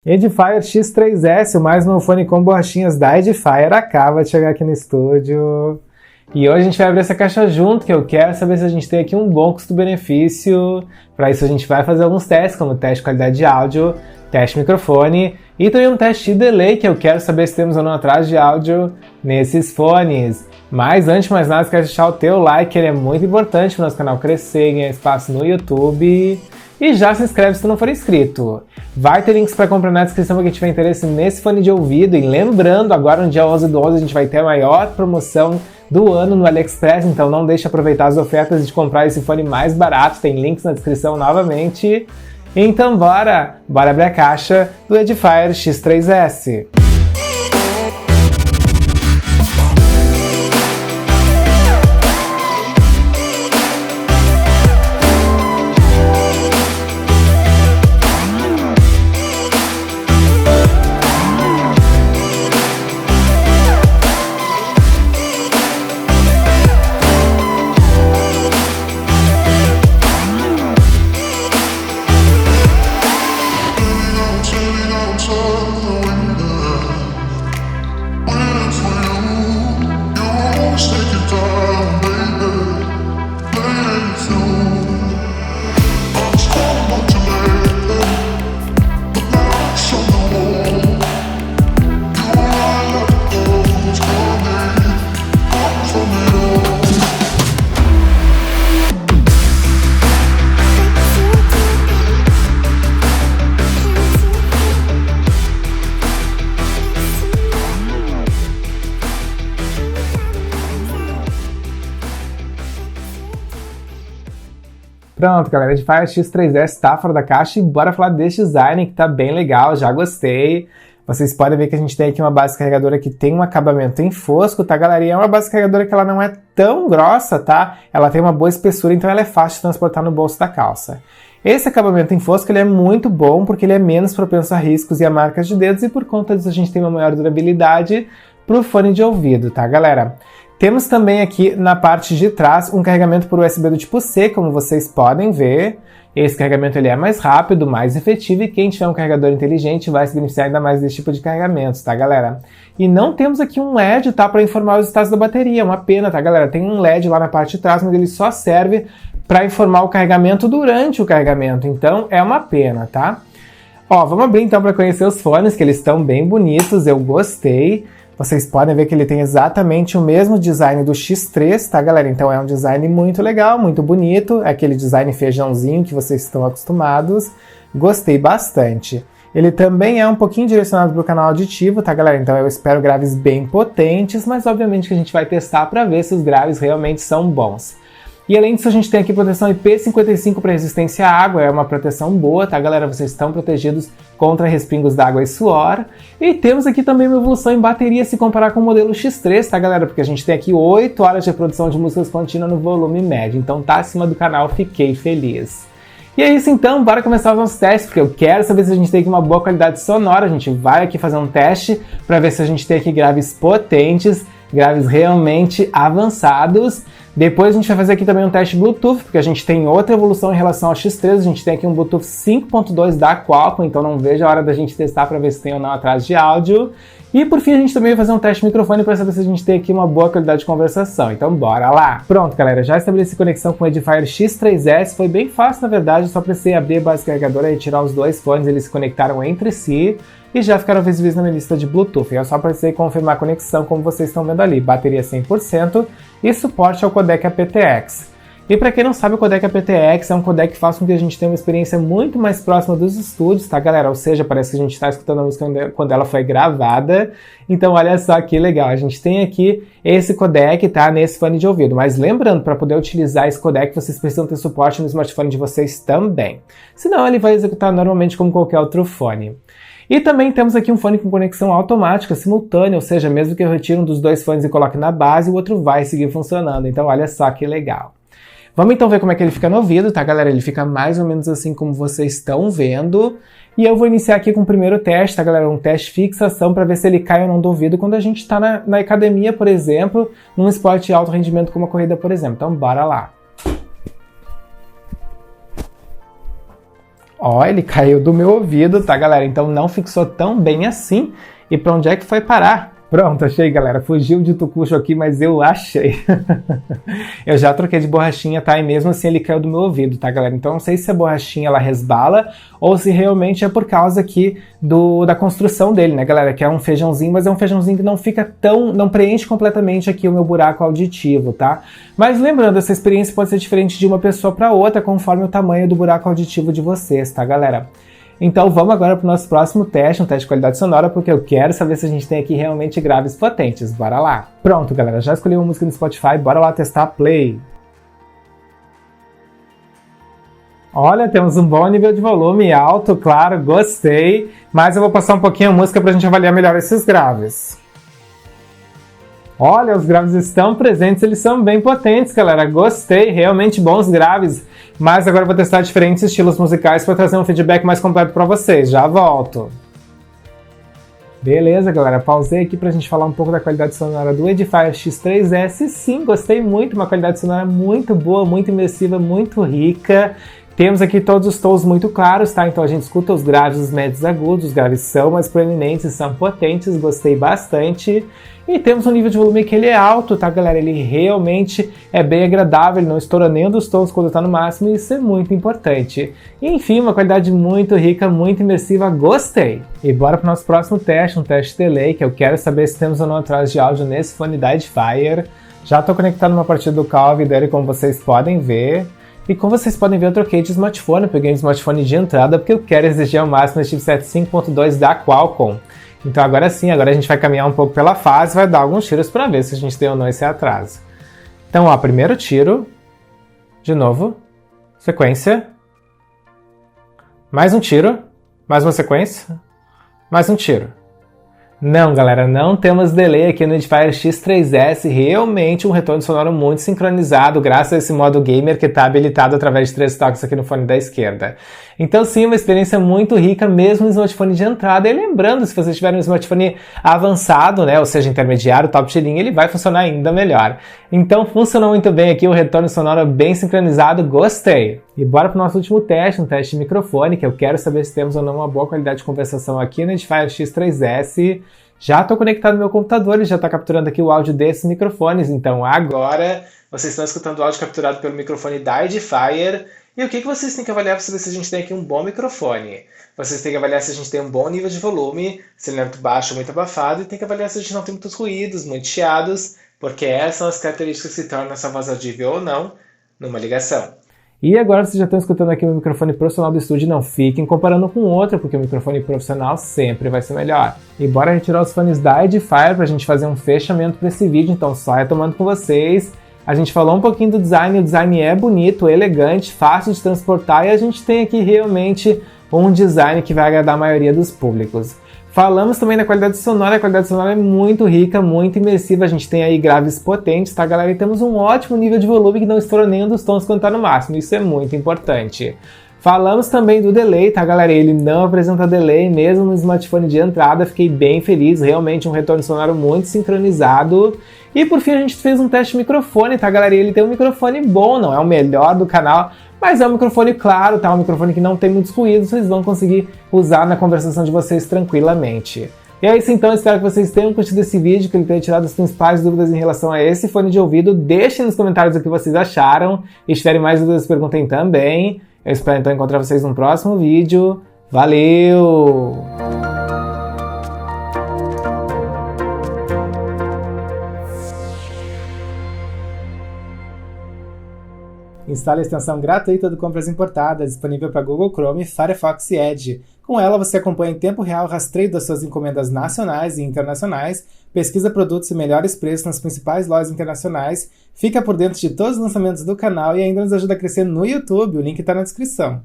Edifier X3S, o mais novo fone com borrachinhas da Edifier, acaba de chegar aqui no estúdio. E hoje a gente vai abrir essa caixa junto, que eu quero saber se a gente tem aqui um bom custo-benefício. Para isso a gente vai fazer alguns testes, como teste de qualidade de áudio, teste de microfone e também um teste de delay, que eu quero saber se temos ou não atraso de áudio nesses fones. Mas antes de mais nada, quero deixar o teu like, ele é muito importante para o nosso canal crescer, ganhar espaço no YouTube. E já se inscreve se tu não for inscrito. Vai ter links para comprar na descrição para quem tiver interesse nesse fone de ouvido. E lembrando, agora no dia 11/11 a gente vai ter a maior promoção do ano no AliExpress, então não deixe de aproveitar as ofertas de comprar esse fone mais barato. Tem links na descrição novamente. Então bora abrir a caixa do Edifier X3S. Pronto, galera, Edifier X3S está fora da caixa e bora falar desse design que tá bem legal, já gostei. Vocês podem ver que a gente tem aqui uma base carregadora que tem um acabamento em fosco, tá, galera? E é uma base carregadora que ela não é tão grossa, tá? Ela tem uma boa espessura, então ela é fácil de transportar no bolso da calça. Esse acabamento em fosco ele é muito bom porque ele é menos propenso a riscos e a marcas de dedos e por conta disso a gente tem uma maior durabilidade pro fone de ouvido, tá, galera? Temos também aqui na parte de trás um carregamento por USB do tipo C, como vocês podem ver. Esse carregamento ele é mais rápido, mais efetivo e quem tiver um carregador inteligente vai se beneficiar ainda mais desse tipo de carregamentos, tá, galera? E não temos aqui um LED, tá, para informar os estados da bateria, é uma pena, tá, galera? Tem um LED lá na parte de trás, mas ele só serve para informar o carregamento durante o carregamento, então é uma pena, tá? Ó, vamos abrir então para conhecer os fones, que eles estão bem bonitos, eu gostei. Vocês podem ver que ele tem exatamente o mesmo design do X3, tá, galera? Então é um design muito legal, muito bonito. É aquele design feijãozinho que vocês estão acostumados. Gostei bastante. Ele também é um pouquinho direcionado para o canal auditivo, tá, galera? Então eu espero graves bem potentes, mas obviamente que a gente vai testar para ver se os graves realmente são bons. E além disso, a gente tem aqui proteção IP55 para resistência à água, é uma proteção boa, tá, galera? Vocês estão protegidos contra respingos d'água e suor. E temos aqui também uma evolução em bateria se comparar com o modelo X3, tá, galera? Porque a gente tem aqui 8 horas de produção de músicas contínua no volume médio, então tá acima do canal, fiquei feliz. E é isso então, bora começar os nossos testes, porque eu quero saber se a gente tem aqui uma boa qualidade sonora. A gente vai aqui fazer um teste para ver se a gente tem aqui graves potentes, graves realmente avançados. Depois a gente vai fazer aqui também um teste Bluetooth, porque a gente tem outra evolução em relação ao X3, a gente tem aqui um Bluetooth 5.2 da Qualcomm, então não vejo a hora da gente testar para ver se tem ou não atraso de áudio. E por fim a gente também vai fazer um teste de microfone para saber se a gente tem aqui uma boa qualidade de conversação, então bora lá! Pronto, galera, já estabeleci conexão com o Edifier X3S, foi bem fácil na verdade, só precisei abrir a base carregadora e retirar os dois fones, eles se conectaram entre si e já ficaram visíveis na minha lista de Bluetooth. Eu só precisei confirmar a conexão, como vocês estão vendo ali, bateria 100% e suporte ao codec aptX. E para quem não sabe, o codec aptX é um codec que faz com que a gente tenha uma experiência muito mais próxima dos estúdios, tá, galera? Ou seja, parece que a gente está escutando a música quando ela foi gravada. Então, olha só que legal. A gente tem aqui esse codec, tá, nesse fone de ouvido. Mas lembrando, para poder utilizar esse codec, vocês precisam ter suporte no smartphone de vocês também. Senão, ele vai executar normalmente como qualquer outro fone. E também temos aqui um fone com conexão automática simultânea, ou seja, mesmo que eu retire um dos dois fones e coloque na base, o outro vai seguir funcionando. Então, olha só que legal. Vamos então ver como é que ele fica no ouvido, tá, galera? Ele fica mais ou menos assim como vocês estão vendo. E eu vou iniciar aqui com o primeiro teste, tá, galera? Um teste de fixação para ver se ele cai ou não do ouvido quando a gente está na academia, por exemplo, num esporte de alto rendimento como a corrida, por exemplo. Então, bora lá. Ó, ele caiu do meu ouvido, tá, galera? Então não fixou tão bem assim. E pra onde é que foi parar? Pronto, achei, galera. Fugiu de tucuxo aqui, mas eu achei. Eu já troquei de borrachinha, tá? E mesmo assim ele caiu do meu ouvido, tá, galera? Então não sei se a borrachinha ela resbala ou se realmente é por causa aqui da construção dele, né, galera? Que é um feijãozinho, mas é um feijãozinho que não fica não preenche completamente aqui o meu buraco auditivo, tá? Mas lembrando, essa experiência pode ser diferente de uma pessoa para outra, conforme o tamanho do buraco auditivo de vocês, tá, galera? Então vamos agora para o nosso próximo teste, um teste de qualidade sonora, porque eu quero saber se a gente tem aqui realmente graves potentes. Bora lá! Pronto, galera, já escolhi uma música no Spotify, bora lá testar play. Olha, temos um bom nível de volume, alto, claro, gostei, mas eu vou passar um pouquinho a música para a gente avaliar melhor esses graves. Olha, os graves estão presentes, eles são bem potentes, galera. Gostei, realmente bons graves. Mas agora eu vou testar diferentes estilos musicais para trazer um feedback mais completo para vocês. Já volto. Beleza, galera. Pausei aqui para a gente falar um pouco da qualidade sonora do Edifier X3S. Sim, gostei muito. Uma qualidade sonora muito boa, muito imersiva, muito rica. Temos aqui todos os tons muito claros, tá? Então a gente escuta os graves, os médios agudos, os graves são mais proeminentes, são potentes, gostei bastante. E temos um nível de volume que ele é alto, tá, galera? Ele realmente é bem agradável, ele não estoura nem dos tons quando tá no máximo, e isso é muito importante. E, enfim, uma qualidade muito rica, muito imersiva, gostei! E bora pro nosso próximo teste, um teste delay, que eu quero saber se temos ou não atraso de áudio nesse fone da Edifier. Já tô conectado numa partida do Call of Duty, como vocês podem ver. E como vocês podem ver, eu troquei de smartphone, eu peguei um smartphone de entrada porque eu quero exigir ao máximo esse chipset 5.2 da Qualcomm. Então agora sim, agora a gente vai caminhar um pouco pela fase, vai dar alguns tiros para ver se a gente tem ou não esse atraso. Então, ó, primeiro tiro, de novo, sequência, mais um tiro, mais uma sequência, mais um tiro. Não, galera, não temos delay aqui no Edifier X3S, realmente um retorno sonoro muito sincronizado, graças a esse modo gamer que está habilitado através de 3 toques aqui no fone da esquerda. Então sim, uma experiência muito rica, mesmo no smartphone de entrada, e lembrando, se você tiver um smartphone avançado, né, ou seja, intermediário, top de linha, ele vai funcionar ainda melhor. Então funcionou muito bem aqui, o retorno sonoro bem sincronizado, gostei! E bora para o nosso último teste, um teste de microfone, que eu quero saber se temos ou não uma boa qualidade de conversação aqui no Edifier X3S. Já estou conectado no meu computador, ele já está capturando aqui o áudio desses microfones, então agora vocês estão escutando o áudio capturado pelo microfone da Edifier. E o que vocês têm que avaliar para saber se a gente tem aqui um bom microfone? Vocês têm que avaliar se a gente tem um bom nível de volume, se ele não é muito baixo ou muito abafado, e tem que avaliar se a gente não tem muitos ruídos, muitos chiados, porque essas são as características que tornam essa voz audível ou não numa ligação. E agora vocês já estão escutando aqui o microfone profissional do estúdio, não fiquem comparando com o outro, porque o microfone profissional sempre vai ser melhor. E bora retirar os fones da Edifier para a gente fazer um fechamento para esse vídeo, então só retomando com vocês. A gente falou um pouquinho do design, o design é bonito, elegante, fácil de transportar e a gente tem aqui realmente um design que vai agradar a maioria dos públicos. Falamos também da qualidade sonora, a qualidade sonora é muito rica, muito imersiva, a gente tem aí graves potentes, tá, galera? E temos um ótimo nível de volume que não estoura nenhum dos tons quando tá no máximo, isso é muito importante. Falamos também do delay, tá, galera? Ele não apresenta delay, mesmo no smartphone de entrada, fiquei bem feliz, realmente um retorno sonoro muito sincronizado. E por fim a gente fez um teste de microfone, tá, galera? E ele tem um microfone bom, não é o melhor do canal, mas é um microfone claro, tá? Um microfone que não tem muitos ruídos, vocês vão conseguir usar na conversação de vocês tranquilamente. E é isso então, espero que vocês tenham curtido esse vídeo, que ele tenha tirado as principais dúvidas em relação a esse fone de ouvido. Deixem nos comentários o que vocês acharam, e se tiverem mais dúvidas, perguntem também. Eu espero então encontrar vocês no próximo vídeo. Valeu! Instale a extensão gratuita do Compras Importadas, disponível para Google Chrome, Firefox e Edge. Com ela, você acompanha em tempo real o rastreio das suas encomendas nacionais e internacionais, pesquisa produtos e melhores preços nas principais lojas internacionais, fica por dentro de todos os lançamentos do canal e ainda nos ajuda a crescer no YouTube, o link está na descrição.